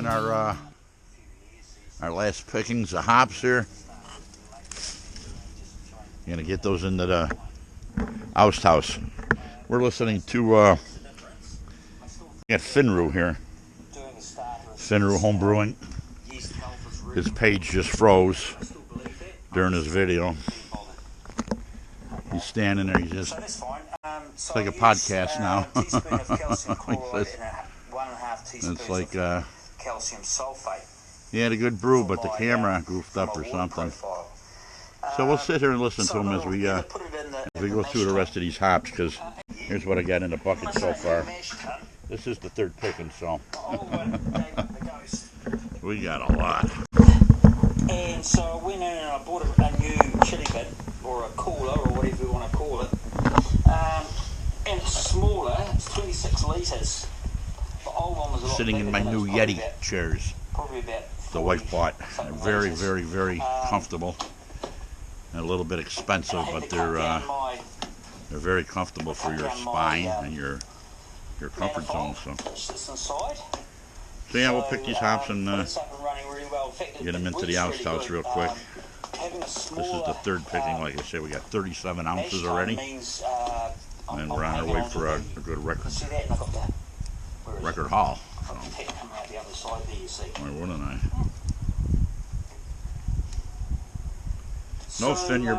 on our last pickings of hops here. Gonna get those into the oust house. We're listening to at Finnroo here. Finnroo Home Brewing. His page just froze during his video. He's standing there. He's just it's like a podcast now. It's like calcium sulfate. He had a good brew, but the camera goofed up or something. So we'll sit here and listen to him as we go through the rest of these hops, because here's what I got in the bucket so far. This is the third picking, so we got a lot. And so I went in and I bought a new chili bin, or a cooler, or whatever you want to call it. And it's smaller, it's 26 litres. The old one was a lot Sitting in my new Yeti chairs. Probably about the wife bought. Very, very, very comfortable. And a little bit expensive, but they're very comfortable for your spine and your comfort zone. So yeah, we'll pick these hops and get them into the oust house real quick. This is the third picking. Like I said, we got 37 ounces already, and we're on our way for a good record haul. So, why wouldn't I? No, Finn, your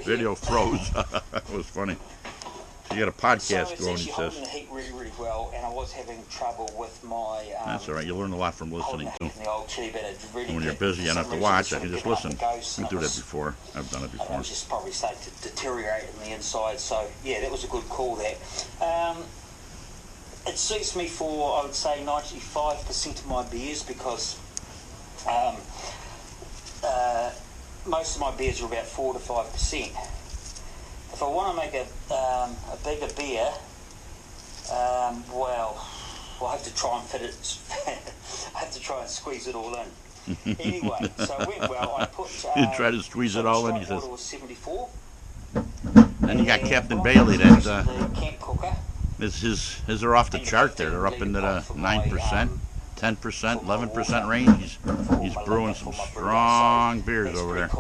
video froze. It was funny. So you got a podcast going, he says. The heat really, really well, and I was having trouble with my. That's all right. You learn a lot from listening too. When you're busy enough to watch, I can just listen. I do that before. I've done it before. It was just probably starting to deteriorate on the inside. So yeah, that was a good call there. It suits me for, I would say, 95% of my beers, because most of my beers are about 4 to 5%. If I want to make a bigger beer, well, I have to try and fit it. I have to try and squeeze it all in. Anyway, so it went well. I put. You try to squeeze it all in. He says. Was 74. Then you got Captain Baily. That the camp cooker. His are off the chart there. They're up into the 9%, 10%, 11% range. He's brewing some strong beers over there.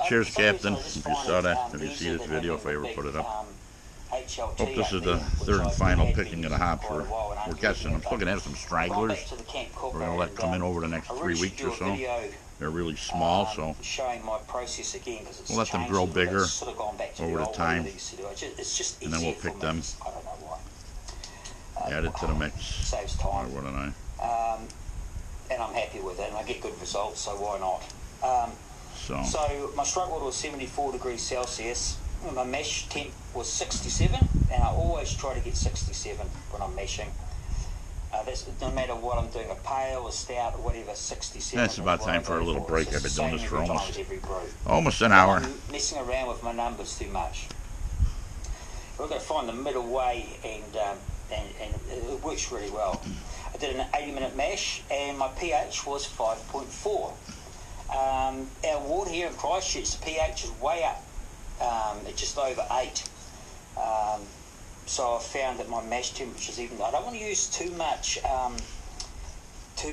Cheers, Captain, if you saw that, if you see this video, if I ever put it up. Hope this is the third and final picking of the hops. We're guessing. I'm still going to have some stragglers. We're going to let come in over the next 3 weeks or so. They're really small, so we'll let them grow bigger over the time, and then we'll pick them, add it to the mix. Saves time. Why wouldn't I? And I'm happy with it, and I get good results, so why not? So my stroke water was 74 degrees Celsius. My mesh temp was 67, and I always try to get 67 when I'm meshing. That's no matter what I'm doing, a pale, a stout, or whatever, 67. That's about time for a little break. I've been doing this for almost an hour. I'm messing around with my numbers too much. We're going to find the middle way, and it works really well. I did an 80-minute mash, and my pH was 5.4. Our water here in Christchurch, the pH is way up. It's just over 8. So I found that my mash temperature's even. I don't want to use too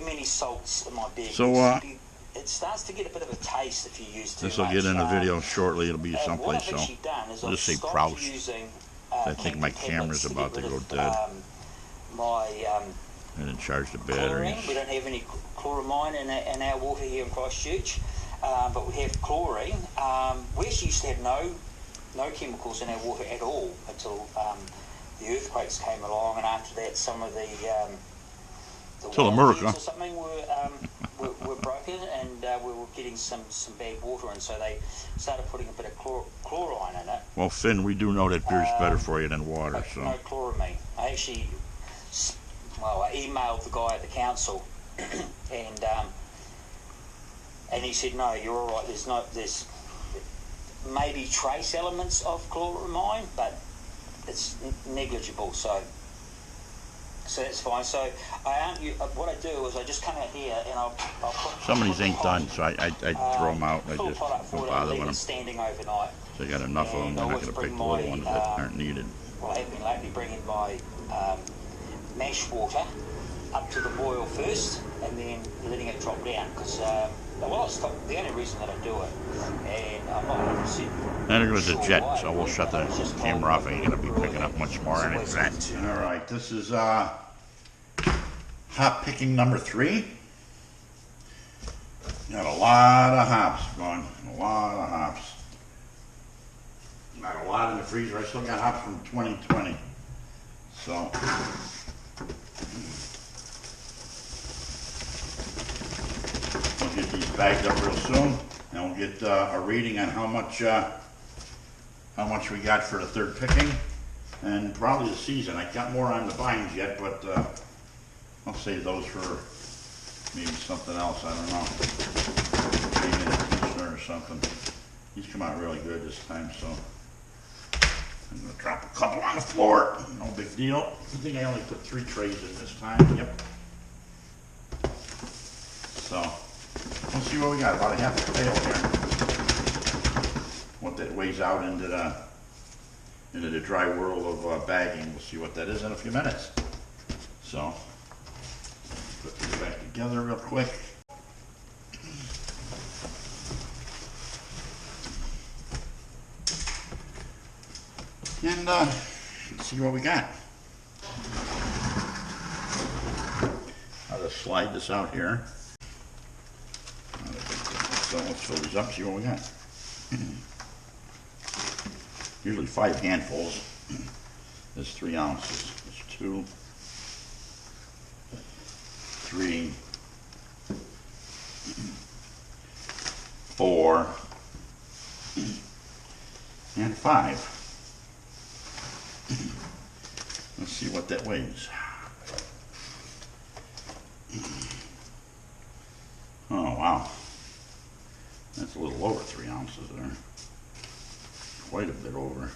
many salts in my beer. So it starts to get a bit of a taste if you use too much. This will get in a video shortly. It'll be someplace. So I'll just say Proust. I think my camera's about to go dead. I didn't charge the batteries. We don't have any chloramine in our water here in Christchurch, but we have chlorine. We actually used to have no chemicals in our water at all until the earthquakes came along, and after that some of the America or something were broken, and we were getting some bad water, and so they started putting a bit of chlorine in it. Well, Finn, we do know that beer's better for you than water. So no chloramine. I actually, I emailed the guy at the council, and he said, no, you're all right. There's maybe trace elements of chloramine, but it's negligible. So that's fine. So what I do is I just come out here and I'll put. Some of these ain't done, so I throw them out. I just don't bother with them. Standing overnight. So I got enough of them. I'm not going to pick the little ones that aren't needed. Well, I have been lately bringing my mash water up to the boil first, and then letting it drop down. Because the only reason that I do it, and I'm not 100%. And there goes the jet, so we'll shut the camera off. Ain't gonna be picking up much more on it. All right, this is hop picking number 3. Got a lot of hops going, a lot of hops. Not a lot in the freezer. I still got hops from 2020. So we'll get these bagged up real soon, and we'll get a reading on how much we got for the third picking, and probably the season. I got more on the vines yet, but I'll save those for maybe something else. I don't know. Maybe a conditioner or something. These come out really good this time, so I'm gonna drop a couple on the floor. No big deal. I think I only put 3 trays in this time. Yep. So let's see what we got. About a half a pail here. What that weighs out into the dry whirl of bagging. We'll see what that is in a few minutes. So put these back together real quick. And let's see what we got. I'll just slide this out here. So let's fill these up, see what we got. Usually 5 handfuls. There's 3 ounces. There's 2, 3, 4, and 5. Let's see what that weighs. Oh, wow. That's a little over 3 ounces there. Quite a bit over.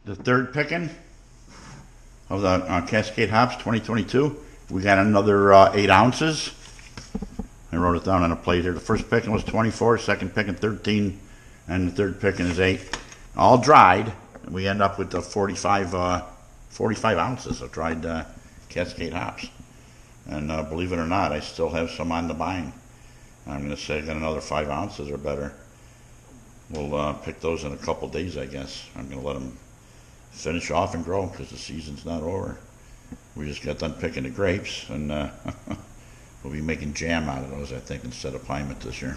The third picking of the Cascade hops 2022. We got another 8 ounces. I wrote it down on a plate here. The first picking was 24, second picking 13, and the third picking is 8. All dried. And we end up with the 45 ounces of dried Cascade hops. And believe it or not, I still have some on the vine. I'm going to say I got another 5 ounces or better. We'll pick those in a couple days, I guess. I'm going to let them finish off and grow because the season's not over. We just got done picking the grapes, and we'll be making jam out of those, I think, instead of piment this year.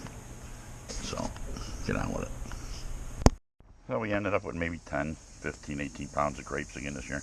So get on with it. So we ended up with maybe 10, 15, 18 pounds of grapes again this year.